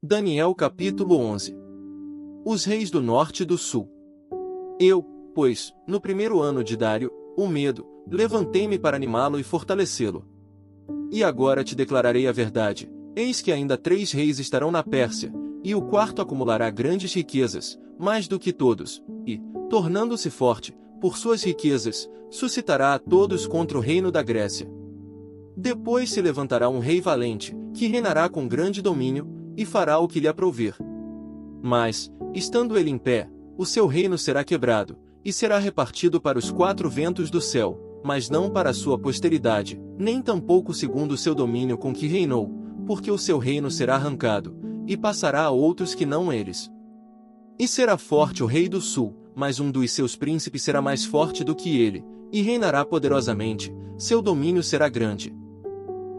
Daniel capítulo 11. Os reis do norte e do sul. Eu, pois, no primeiro ano de Dário, o Medo, levantei-me para animá-lo e fortalecê-lo. E agora te declararei a verdade: eis que ainda 3 reis estarão na Pérsia, e o quarto acumulará grandes riquezas, mais do que todos, e, tornando-se forte, por suas riquezas, suscitará a todos contra o reino da Grécia. Depois se levantará um rei valente, que reinará com grande domínio, e fará o que lhe aprouver. Mas, estando ele em pé, o seu reino será quebrado, e será repartido para os 4 ventos do céu, mas não para a sua posteridade, nem tampouco segundo o seu domínio com que reinou, porque o seu reino será arrancado, e passará a outros que não eles. E será forte o rei do sul, mas um dos seus príncipes será mais forte do que ele, e reinará poderosamente, seu domínio será grande.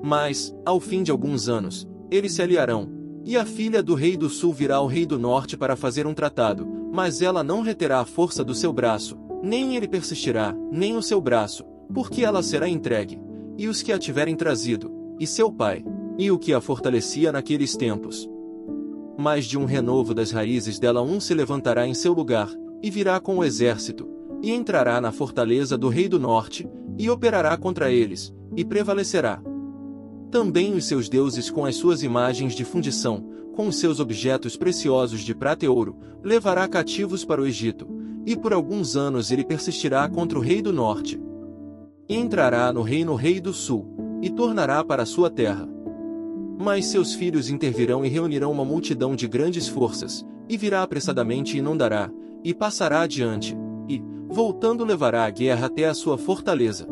Mas, ao fim de alguns anos, eles se aliarão, e a filha do rei do sul virá ao rei do norte para fazer um tratado, mas ela não reterá a força do seu braço, nem ele persistirá, nem o seu braço, porque ela será entregue, e os que a tiverem trazido, e seu pai, e o que a fortalecia naqueles tempos. Mas de um renovo das raízes dela um se levantará em seu lugar, e virá com o exército, e entrará na fortaleza do rei do norte, e operará contra eles, e prevalecerá. Também os seus deuses com as suas imagens de fundição, com os seus objetos preciosos de prata e ouro, levará cativos para o Egito, e por alguns anos ele persistirá contra o rei do norte. E entrará no reino o rei do sul, e tornará para a sua terra. Mas seus filhos intervirão e reunirão uma multidão de grandes forças, e virá apressadamente e inundará, e passará adiante, e, voltando levará a guerra até a sua fortaleza.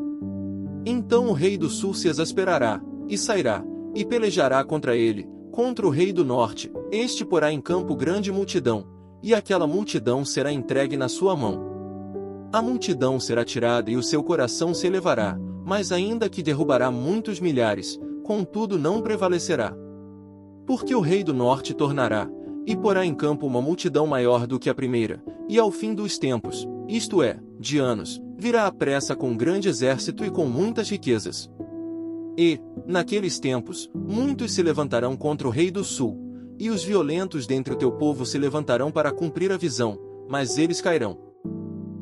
Então o rei do sul se exasperará, e sairá, e pelejará contra ele, contra o rei do norte, este porá em campo grande multidão, e aquela multidão será entregue na sua mão. A multidão será tirada e o seu coração se elevará, mas ainda que derrubará muitos milhares, contudo não prevalecerá. Porque o rei do norte tornará, e porá em campo uma multidão maior do que a primeira, e ao fim dos tempos, isto é, de anos, virá à pressa com grande exército e com muitas riquezas. E, naqueles tempos, muitos se levantarão contra o rei do sul, e os violentos dentre o teu povo se levantarão para cumprir a visão, mas eles cairão.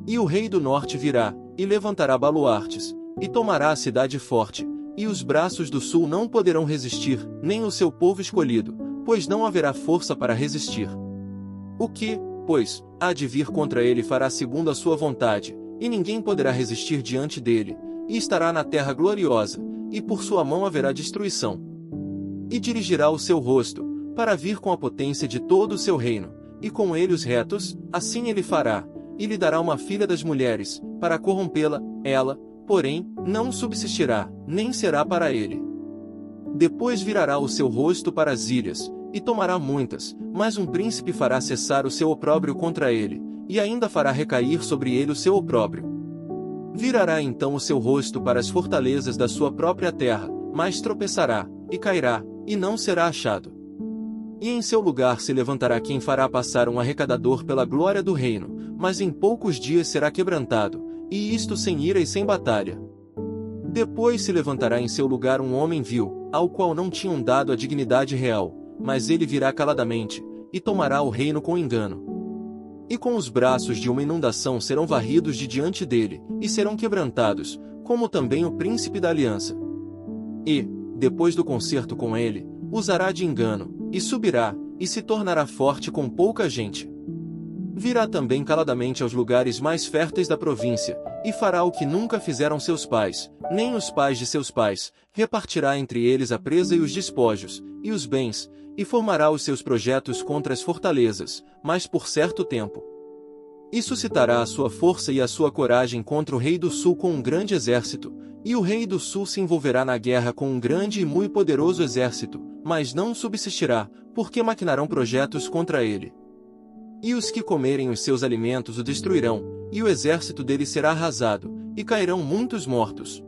E o rei do norte virá, e levantará baluartes, e tomará a cidade forte, e os braços do sul não poderão resistir, nem o seu povo escolhido, pois não haverá força para resistir. O que, pois, há de vir contra ele fará segundo a sua vontade, e ninguém poderá resistir diante dele, e estará na terra gloriosa, e por sua mão haverá destruição. E dirigirá o seu rosto, para vir com a potência de todo o seu reino, e com ele os retos, assim ele fará, e lhe dará uma filha das mulheres, para corrompê-la, ela, porém, não subsistirá, nem será para ele. Depois virará o seu rosto para as ilhas, e tomará muitas, mas um príncipe fará cessar o seu opróbrio contra ele, e ainda fará recair sobre ele o seu opróbrio. Virará então o seu rosto para as fortalezas da sua própria terra, mas tropeçará, e cairá, e não será achado. E em seu lugar se levantará quem fará passar um arrecadador pela glória do reino, mas em poucos dias será quebrantado, e isto sem ira e sem batalha. Depois se levantará em seu lugar um homem vil, ao qual não tinham dado a dignidade real, mas ele virá caladamente, e tomará o reino com engano. E com os braços de uma inundação serão varridos de diante dele, e serão quebrantados, como também o príncipe da aliança. E, depois do concerto com ele, usará de engano, e subirá, e se tornará forte com pouca gente. Virá também caladamente aos lugares mais férteis da província, e fará o que nunca fizeram seus pais, nem os pais de seus pais, repartirá entre eles a presa e os despojos, e os bens, e formará os seus projetos contra as fortalezas, mas por certo tempo. E suscitará a sua força e a sua coragem contra o rei do sul com um grande exército, e o rei do sul se envolverá na guerra com um grande e muito poderoso exército, mas não subsistirá, porque maquinarão projetos contra ele. E os que comerem os seus alimentos o destruirão, e o exército dele será arrasado, e cairão muitos mortos.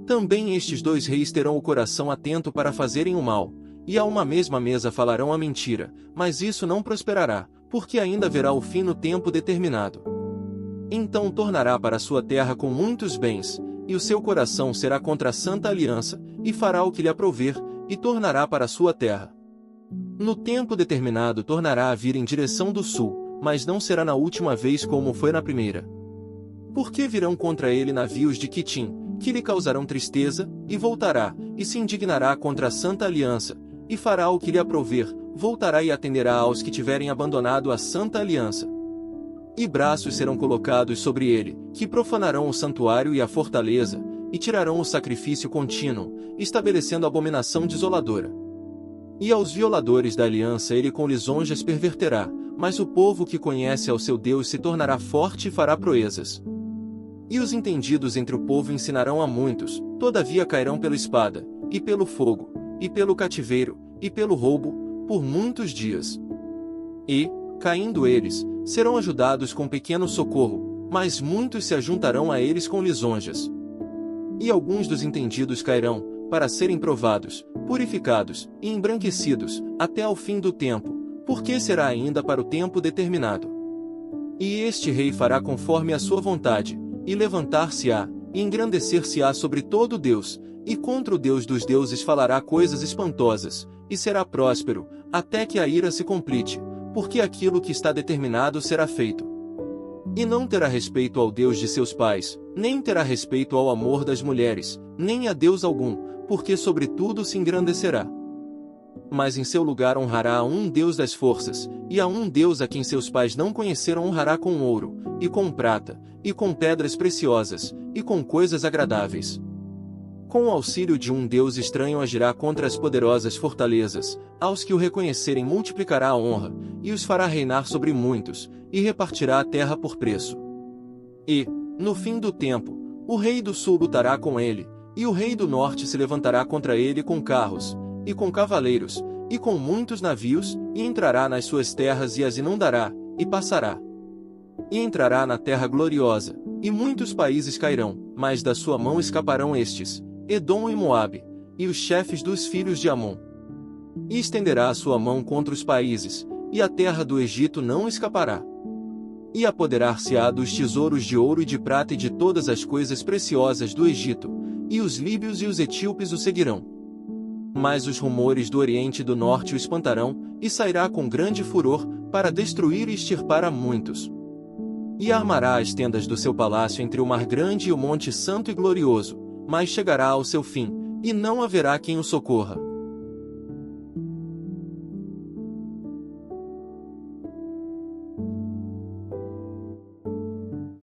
Também estes 2 reis terão o coração atento para fazerem o mal, e a uma mesma mesa falarão a mentira, mas isso não prosperará, porque ainda haverá o fim no tempo determinado. Então tornará para sua terra com muitos bens, e o seu coração será contra a santa aliança, e fará o que lhe aprouver, e tornará para sua terra. No tempo determinado tornará a vir em direção do sul, mas não será na última vez como foi na primeira. Porque virão contra ele navios de Quitim, que lhe causarão tristeza, e voltará, e se indignará contra a Santa Aliança, e fará o que lhe aprouver, voltará e atenderá aos que tiverem abandonado a Santa Aliança. E braços serão colocados sobre ele, que profanarão o santuário e a fortaleza, e tirarão o sacrifício contínuo, estabelecendo abominação desoladora. E aos violadores da aliança ele com lisonjas perverterá, mas o povo que conhece ao seu Deus se tornará forte e fará proezas. E os entendidos entre o povo ensinarão a muitos, todavia cairão pela espada, e pelo fogo, e pelo cativeiro, e pelo roubo, por muitos dias. E, caindo eles, serão ajudados com pequeno socorro, mas muitos se ajuntarão a eles com lisonjas. E alguns dos entendidos cairão, para serem provados, purificados, e embranquecidos, até ao fim do tempo, porque será ainda para o tempo determinado. E este rei fará conforme a sua vontade, e levantar-se-á, e engrandecer-se-á sobre todo Deus, e contra o Deus dos deuses falará coisas espantosas, e será próspero, até que a ira se complete, porque aquilo que está determinado será feito. E não terá respeito ao Deus de seus pais, nem terá respeito ao amor das mulheres, nem a Deus algum, porque sobre tudo se engrandecerá. Mas em seu lugar honrará a um Deus das forças, e a um Deus a quem seus pais não conheceram honrará com ouro, e com prata, e com pedras preciosas, e com coisas agradáveis. Com o auxílio de um Deus estranho agirá contra as poderosas fortalezas, aos que o reconhecerem multiplicará a honra, e os fará reinar sobre muitos, e repartirá a terra por preço. E, no fim do tempo, o rei do sul lutará com ele, e o rei do norte se levantará contra ele com carros, e com cavaleiros, e com muitos navios, e entrará nas suas terras e as inundará, e passará. E entrará na terra gloriosa, e muitos países cairão, mas da sua mão escaparão estes, Edom e Moabe, e os chefes dos filhos de Amon. E estenderá a sua mão contra os países, e a terra do Egito não escapará. E apoderar-se-á dos tesouros de ouro e de prata e de todas as coisas preciosas do Egito, e os líbios e os etíopes o seguirão. Mas os rumores do Oriente e do Norte o espantarão, e sairá com grande furor, para destruir e extirpar a muitos. E armará as tendas do seu palácio entre o mar grande e o monte santo e glorioso, mas chegará ao seu fim, e não haverá quem o socorra.